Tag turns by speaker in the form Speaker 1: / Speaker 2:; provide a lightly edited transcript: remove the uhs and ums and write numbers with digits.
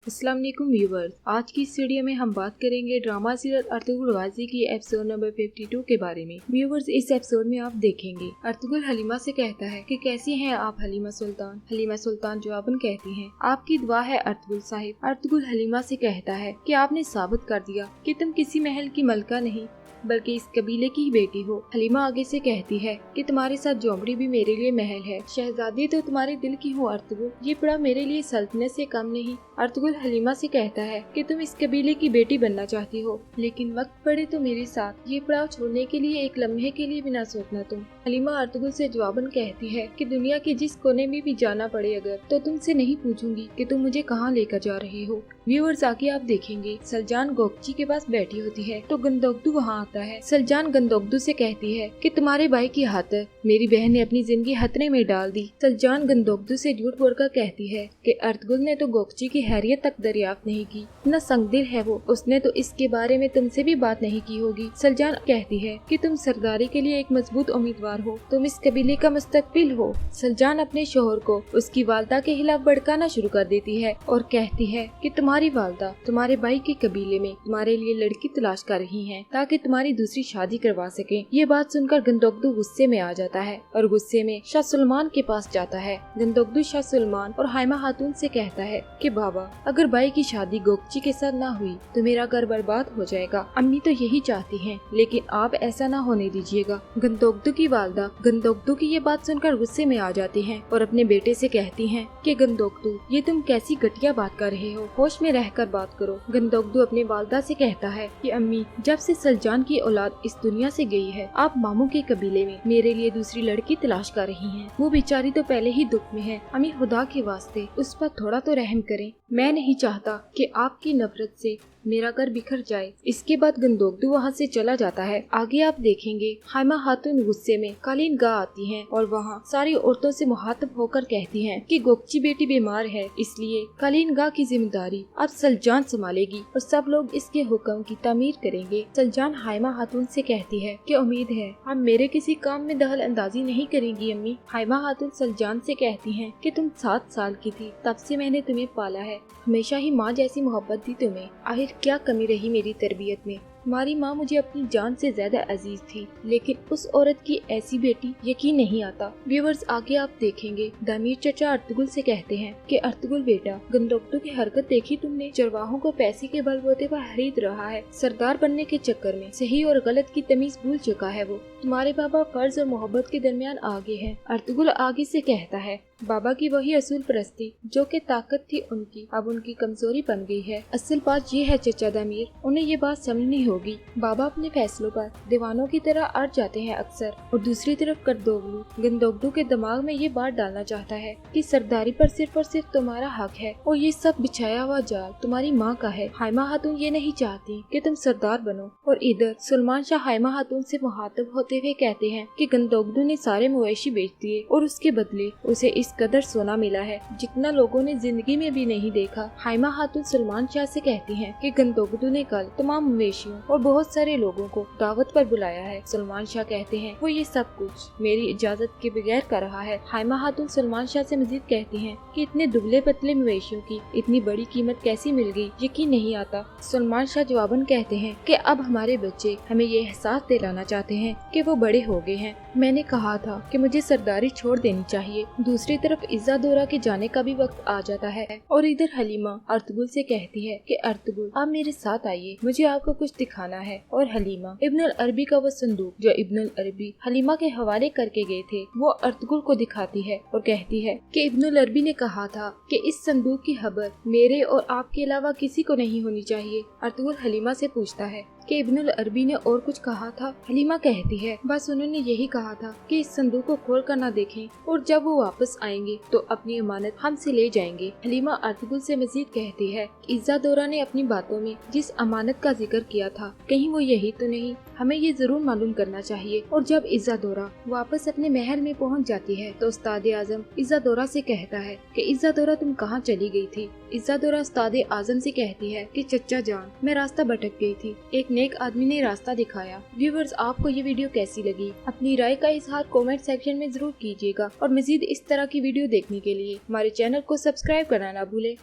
Speaker 1: अस्सलाम वालेकुम व्यूवर्स, आज की इस वीडियो में हम बात करेंगे ड्रामा सीरियल अर्तुगरुल गाजी की एपिसोड नंबर 52 के बारे में। व्यूवर्स, इस एपिसोड में आप देखेंगे अर्तुगरुल हलीमा से कहता है कि कैसी हैं आप हलीमा सुल्तान। हलीमा सुल्तान जवाबन कहती हैं, आपकी दुआ है अर्तुगरुल साहिब। अर्तुगरुल हलीमा से कहता है कि आपने साबित कर दिया कि तुम किसी महल की मलका नहीं बल्कि इस कबीले की ही बेटी हो। हलीमा आगे से कहती है कि तुम्हारे साथ जोमड़ी भी मेरे लिए महल है। शहजादी तो तुम्हारे दिल की हो अर्तुगरुल, ये पड़ा मेरे लिए सल्तनत से कम नहीं। अर्तुगरुल हलीमा से कहता है कि तुम इस कबीले की बेटी बनना चाहती हो, लेकिन वक्त पड़े तो मेरे साथ ये पड़ाव छोड़ने के लिए एक लम्हे के लिए भी ना सोचना तुम। हलीमा अर्तुगरुल से जवाबन कहती है कि दुनिया के जिस कोने में भी जाना पड़े अगर, तो तुमसे नहीं पूछूंगी कि तुम मुझे कहाँ लेकर जा रही हो। व्यूअर्स, आगे आप देखेंगे सलजान गोकची के पास बैठी होती है तो गंदोगदू वहाँ आता है। सलजान गंदोगदू से कहती है कि तुम्हारे भाई की हाथ मेरी बहन ने अपनी जिंदगी खतरे में डाल दी। सलजान गंदोगदू से झूठ बोलकर कहती है कि अर्तुगरुल ने तो गोकची की हैरियत तक दरियाफ्त नहीं की, इतना संगदिल है वो, उसने तो इसके बारे में तुमसे भी बात नहीं की होगी। सलजान कहती है कि तुम सरदारी के लिए एक मजबूत उम्मीदवार हो, तुम इस कबीले का मुस्तकबिल हो। सलजान अपने शोहर को उसकी वालदा के खिलाफ भड़काना शुरू कर देती है और कहती है कि तुम्हारी वालदा तुम्हारे भाई के कबीले में तुम्हारे लिए लड़की तलाश कर रही हैं ताकि तुम्हारी दूसरी शादी करवा सके। ये बात सुनकर गंदोगदू गुस्से में आ जाता है और गुस्से में शाह सुलेमान के पास जाता है। गंदोगदू शाह सुलेमान और हाइमा खातून से कहता है कि बाबा, अगर भाई की शादी गोकची के साथ ना हुई तो मेरा घर बर्बाद हो जाएगा। अम्मी तो यही चाहती हैं, लेकिन आप ऐसा ना होने दीजिएगा। गंदोगदू की वालदा गंदोगदू की ये बात सुनकर गुस्से में आ जाती हैं और अपने बेटे से कहती हैं कि गंदोगदू, ये तुम कैसी घटिया बात कर रहे हो, होश में रहकर बात करो। गंदोगदू अपने वालदा से कहता है कि अम्मी, जब से सलजान की औलाद इस दुनिया से गई है, आप मामू के कबीले में मेरे लिए दूसरी लड़की तलाश कर रही हैं। वो बेचारी तो पहले ही दुख में है। अम्मी, खुदा के वास्ते उस पर थोड़ा तो रहम करें। मैं नहीं चाहता कि आपकी नफरत से मेरा घर बिखर जाए। इसके बाद गंदोगदू वहाँ से चला जाता है। आगे आप देखेंगे हाइमा खातून गुस्से में कालीन गाह आती हैं और वहाँ सारी औरतों से मुखातब होकर कहती हैं कि गोकची बेटी बीमार है, इसलिए कालीन गाह की जिम्मेदारी अब सलजान संभालेगी और सब लोग इसके हुक्म की तामीर करेंगे। सलजान हाइमा खातून से कहती है कि उम्मीद है हम मेरे किसी काम में दखल अंदाजी नहीं करेंगी अम्मी। हाइमा खातून सलजान से कहती हैं कि तुम 7 साल की थी तब से मैंने तुम्हें पाला है, हमेशा ही माँ जैसी मोहब्बत दी तुम्हें। आखिर क्या कमी रही मेरी तरबियत में। हमारी माँ मुझे अपनी जान से ज्यादा अजीज थी, लेकिन उस औरत की ऐसी बेटी यकीन नहीं आता। व्यूअर्स, आगे आप देखेंगे दामीर चचा अर्तुगरुल से कहते हैं कि अर्तुगरुल बेटा, गंदोगदू की हरकत देखी तुमने, चरवाहों को पैसे के बलबूते पर खरीद रहा है। सरदार बनने के चक्कर में सही और गलत की तमीज भूल चुका है वो। तुम्हारे बाबा फर्ज और मोहब्बत के दरमियान आगे है। अर्तुगरुल आगे से कहता है, बाबा की वही असूल परस्ती जो कि ताकत थी उनकी, अब उनकी कमजोरी बन गई है। असल बात ये है चचा दामीर, उन्हें ये बात समझनी होगी। बाबा अपने फैसलों पर दीवानों की तरह अड़ जाते हैं अक्सर। और दूसरी तरफ गंदोगदू के दिमाग में ये बात डालना चाहता है कि सरदारी पर सिर्फ और सिर्फ तुम्हारा हक है और ये सब बिछाया हुआ जाल तुम्हारी माँ का है। हाइमा खातून ये नहीं चाहती कि तुम सरदार बनो। और इधर सुलेमान शाह हाइमा खातून से मुखातब होते हुए कहते हैं कि गंदोगदू ने सारे मवेशी बेच दिए और उसके बदले उसे इस कदर सोना मिला है जितना लोगों ने जिंदगी में भी नहीं देखा। हाइमा खातून सुलेमान शाह से कहती हैं कि गंदोगदू ने कल तमाम मवेशियों और बहुत सारे लोगों को दावत पर बुलाया है। सुलेमान शाह कहते हैं वो ये सब कुछ मेरी इजाजत के बगैर कर रहा है। हाइमा खातून सुलेमान शाह से मजीद कहती हैं कि इतने दुबले पतले मवेशियों की इतनी बड़ी कीमत कैसी मिल गई, यकीन नहीं आता। सुलेमान शाह जवाबन कहते हैं कि अब हमारे बच्चे हमें ये एहसास दिलाना चाहते हैं कि वो बड़े हो गए हैं। मैंने कहा था कि मुझे सरदारी छोड़ देनी चाहिए। दूसरी तरफ इज़्ज़ादोरा के जाने का भी वक्त आ जाता है और इधर हलीमा अर्तुगरुल से कहती है कि अर्तुगरुल, आप मेरे साथ आइए, मुझे आपको कुछ दिखाना है। और हलीमा इब्नुल अरबी का वो संदूक जो इब्नुल अरबी हलीमा के हवाले करके गए थे वो अर्तुगरुल को दिखाती है और कहती है कि इब्नुल अरबी ने कहा था कि इस संदूक की खबर मेरे और आपके अलावा किसी को नहीं होनी चाहिए। अर्तुगरुल हलीमा से पूछता है कि इब्नुल अरबी ने और कुछ कहा था। हलीमा कहती है बस उन्होंने यही कहा था कि इस संदूक को खोल कर ना देखें और जब वो वापस आएंगे तो अपनी अमानत हमसे ले जाएंगे। हलीमा अर्तुगरुल से मजीद कहती है इज़्ज़ादोरा ने अपनी बातों में जिस अमानत का जिक्र किया था कहीं वो यही तो नहीं, हमें ये जरूर मालूम करना चाहिए। और जब इज़्ज़ादोरा वापस अपने महल में पहुंच जाती है तो उस्ताद आजम इज़्ज़ादोरा से कहता है कि इज़्ज़ादोरा तुम कहाँ चली गई थी। इज़्ज़ादोरा उस्ताद आजम से कहती है कि चचा जान, मैं रास्ता भटक गई थी, एक नेक आदमी ने रास्ता दिखाया। व्यूवर्स, आपको ये वीडियो कैसी लगी अपनी राय का इजहार कमेंट सेक्शन में जरूर कीजिएगा और मजीद इस तरह की वीडियो देखने के लिए हमारे चैनल को सब्सक्राइब करना ना भूलें।